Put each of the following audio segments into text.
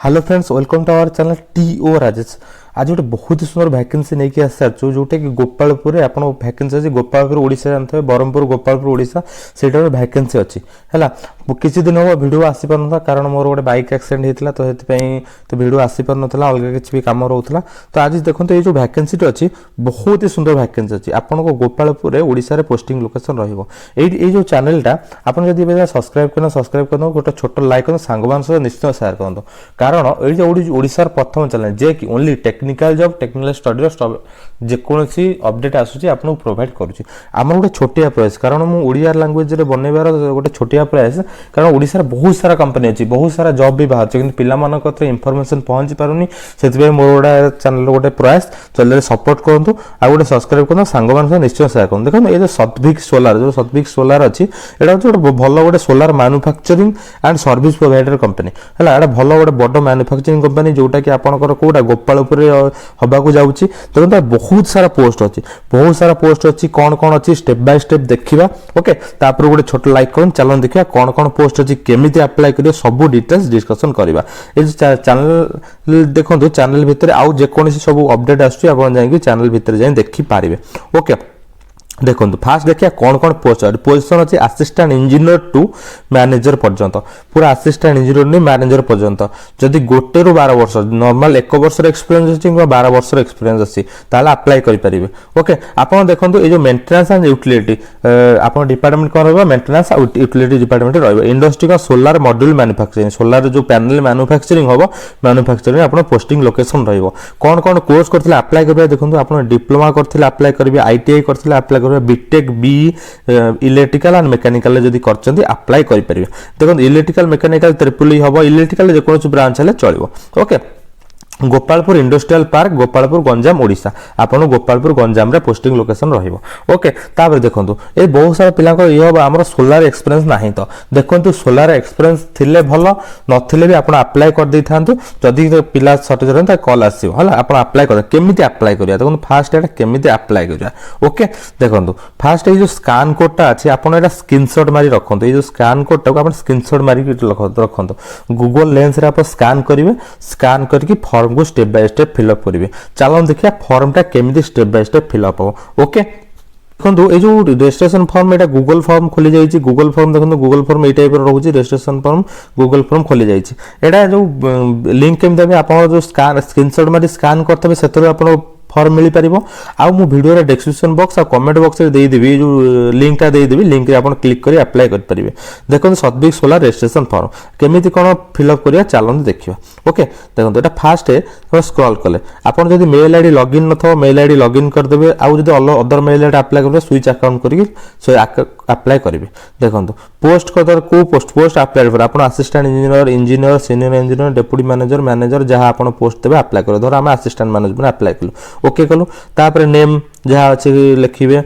Hello friends, welcome to our channel TO Rajesh. आज गोटे बहुत ही सुंदर वैकेंसी नहीं कि आसो जोटा कि गोपालपुर आप वैकेंसी अच्छी। गोपालपुर ओडिशा जानते ब्रह्मपुर गोपालपुर ओडिशा से वैकेंसी अच्छी है। किसी दिन हम भिडियो आसी पार ना कारण मोर गोटे बाइक एक्सीडेंट होता तो तो भिडियो आसी पार ना अलग किसी भी कम रोला। तो आज देखो ये जो वैकेंसी अच्छी बहुत ही सुंदर वैकेंसी अच्छी आपन को गोपालपुर ओडिशा पोस्टिंग लोकेशन रो चैनलटा आप सब्सक्राइब करना सब्सक्राइब कर गोटे छोट लाइक कर सांग सहित निश्चय सेयार करूँ कारण ये ओडिशार प्रथम चैनल जे कि only technical job technical study जेकोसी अपडेट आसूँ आपको प्रोवाइड करुँची। आम गोटे छोटिया प्रयास कारण मुझे ओडिया लैंग्वेज बनइबार गोटे छोटिया प्रयास कारण ओडिशार बहुत सारा कंपनी अच्छी बहुत सारा जॉब भी बाहर कि पिला इनफॉरमेशन पहुंची पारुनी से मोर गोटे चैनल गोटे प्रयास चैनल सपोर्ट करूँ आ गोटे सब्सक्राइब कर सांग निश्चय सेयार करूँ। देखो ये सतभिक सोलार जो सतभिक सोलार अच्छी यहाँ हूँ गोटे भल गोटे solar manufacturing and service provider company है। यहाँ भल गोटे बड़ मैन्युफैक्चरिंग कंपनी जोटा कि आपंकर कौटा गोपालपुर हवाक जाऊँगी। देखो बहुत सारा पोस्ट अच्छी बहुत सारा पोस्ट अच्छी कौन कौन अच्छी स्टेप बाय स्टेप देखा। ओके तापर गोटे छोट लाइक कर चलन देखा कौन कौन पोस्ट अच्छी केमी अप्लाई करेंगे सब डिटेल्स डिस्कसन करवा। ये चैनल देखो चैनल भितर आउ जेकोसी सब अपडेट आसुँच चैनल भितर जाए देखिपारे। ओके देखो फास्ट देखिए कौन कौन पोस्ट पोजिशन अच्छी असिस्टेंट इंजीनियर टू मैनेजर पर्यंत पूरा असिस्टेंट इंजीनियर नहीं मैनेजर पर्यंत जदि गोटे रु 12 वर्ष नॉर्मल 1 वर्ष एक्सपीरियंस अच्छी 12 वर्ष एक्सपीरियंस अच्छी ताला अप्लाई करेंगे। ओके आप देखो ये जो मेंटेनेंस एंड यूटिलिटी आप डिपार्टमेंट कौन रहा मेंटेनेंस और यूटिलिटी डिपार्टमेंट रहा। इंडस्ट्री का सोलार मॉड्यूल मैन्युफैक्चरिंग सोलार जो पैनल मैन्युफैक्चरिंग हम मैन्युफैक्चरिंग आप पोस्टिंग लोकेशन रहा। कौन कौन कोर्स करते अप्लाई करेंगे देखो आप डिप्लोमा करते अप्लाई करेंगे आईटीआई करते apply B Tech B electrical and mechanical जदि करछंती अप्लाई करि परिबे। देखो इलेक्ट्रिकल मेकानिकल ट्रिपल ई हबो इलेक्ट्रिकल जे कोनोसी ब्रांच हेले चलिबो। Okay Gopalpur industrial park Gopalpur Ganjam Odisha आपन गोपालपुर गंजाम रे पोस्टिंग लोकेशन रहिबो। ओके तापर देखंतु ए बहुत सारा पिला को ये हमर सोलार एक्सपीरियंस नाही तो देखंतु सोलार एक्सपीरियंस थिले भलो नथिले भी आपन अप्लाई कर दै थांतु जदि पिला सर्टेज रहन त कॉल आसीबो हला आपन अप्लाई कर केमिति अप्लाई करिया देखंतु फास्ट एटा केमिति अप्लाई करिया। ओके देखंतु फास्ट ए जो स्कैन कोडटा अछि आपन एटा स्क्रीनशॉट मारी रखंतु ए जो स्कैन कोडटा को आपन स्क्रीनशॉट मारी रखंतु गूगल लेंस रे आप स्कैन करिवे स्कैन करके फॉर्म को स्टेप बाय स्टेप फिलअप करेंगे। चलो देखिए फॉर्मटा केमिति स्टेप बाय स्टेप फिलअप हो। ओके देखो ये जो रजिस्ट्रेशन फॉर्म एटा गूगल फॉर्म खोली जाइए गूगल फॉर्म देखो गूगल फॉर्म ये टाइप रोचे रजिस्ट्रेशन फॉर्म गूगल फॉर्म खोली जाइए। एटा जो लिंक केमिति आप जो स्क्रीनशॉट मारी स्कैन करते से आप फॉर्म मिल पार आउ मु वीडियो डिस्क्रिप्शन बॉक्स और कमेंट बॉक्स रे देदेवी जो लिंकटा देदेवी लिंक रे आपण क्लिक करी अप्लाई कर परिबे। देखो सतभिक सोलार रजिस्ट्रेशन फॉर्म केमिति कोन फिलअप करिया चलन देखिबा। ओके देखो एटा फास्ट है स्क्रॉल कले आपण जदि मेल आईडी लॉगिन न थो मेल आईडी लॉगिन कर देबे आउ जदि अदर मेल आईडी अप्लाई करबे स्विच अकाउंट करी सो अप्लाई करेंगे। देखो पोस्ट कदर को पोस्ट अप्लाई कर आपण assistant engineer engineer senior engineer deputy manager manager जहां आपण पोस्ट देबे अप्लाई कर धर हम असिस्टेंट मैनेजमेंट अप्लाई कलु। ओके कलु तापर नेम जहाँ अच्छे लिखिए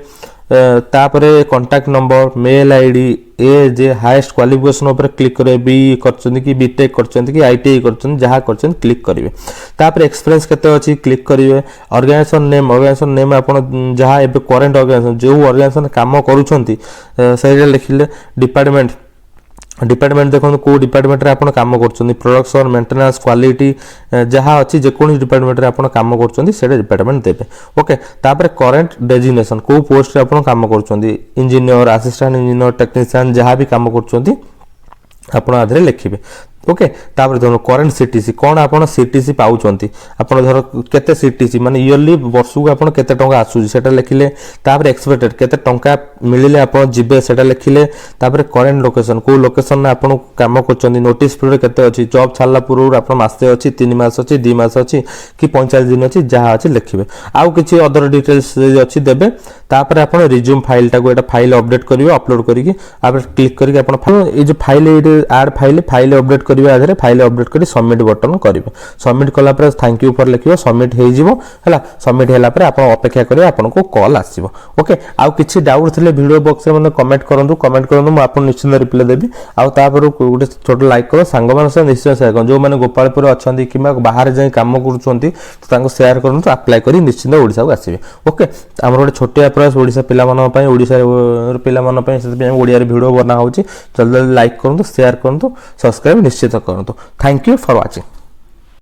तापर contact number mail ID age highest qualification ऊपर क्लिक करेंगे बी करछन कि बीटेक करछन कि आईटीआई करछन जहाँ करछन क्लिक करेंगे। तापर एक्सपीरियंस केते अछि क्लिक करेंगे। ऑर्गेनाइजेशन नेम आपण जहाँ एबे करंट ऑर्गेनाइजेशन जो ऑर्गेनाइजेशन काम करूछंती सेटा लिखिले डिपार्टमेंट देखो को डिपार्टमेंट रे आपण काम करछन प्रोडक्शन मेंटेनेंस क्वालिटी जहाँ अच्छी जेकोसी डिपार्टमेंट रे आपण काम करछन सेटा डिपार्टमेंट देबे। ओके तापर करंट डेजिग्नेशन को पोस्ट रे आपण काम करछन इंजीनियर असिस्टेंट इंजीनियर टेक्नीशियन जहाँ भी काम करछन आपण आधरे लिखिबे। ओके तापर देखो करंट सीटीसी कौन आपन सीटीसी पाउचंती आपन धर केते सीटीसी माने इयरली वर्ष को आपन केते टंका आसुजी सेटा लिखिले। तापर एक्सपेक्टेड केते टंका मिलिले आपन जिबे सेटा लिखिले। तापर करंट लोकेशन को लोकेशन में आपन काम करचंती नोटिस पीरियड केते अछि जॉब छाला पूर्व आपन मासे अछि 3 मास अछि 2 मास अछि कि 45 दिन अछि जहाँ अछि लिखिबे आउ किछि अदर डिटेल्स अछि देबे। तापर आपन रिज्यूम फाइल टा को एटा फाइल अपडेट करिवे अपलोड करिके आप क्लिक करिके आपन ए जो फाइल ऐड फाइल अपडेट करिवे आधरे फाइल अपडेट करी सबमिट बटन करिवे सबमिट कला पर थैंक यू फॉर लिखियो सबमिट हे जिवो हला सबमिट होला पर आपण अपेक्षा करिवे आपण को कॉल आसीबो। ओके आउ किछि डाउट थिले वीडियो बॉक्स रे मने कमेंट करंतु मु आपण निश्चित रिप्लाई देबी आउ तापर गोटे छोट लाइक करो सांग मान से निश्चय शेयर करो जो माने गोपालपुर अछंती किबा बाहर जाय काम करूछंती तो तांको शेयर करंतु अप्लाई करी निश्चित ओडिसा को आसीबे। ओके हमर गोटे छोटिया प्रयास ओडिसा पिला मानन पय ओडिसा पिला मानन पय से ओडिया रे वीडियो बना होची जल्दी लाइक करंतु शेयर करंतु सब्सक्राइब निश्चित करंतु। Thank you for watching.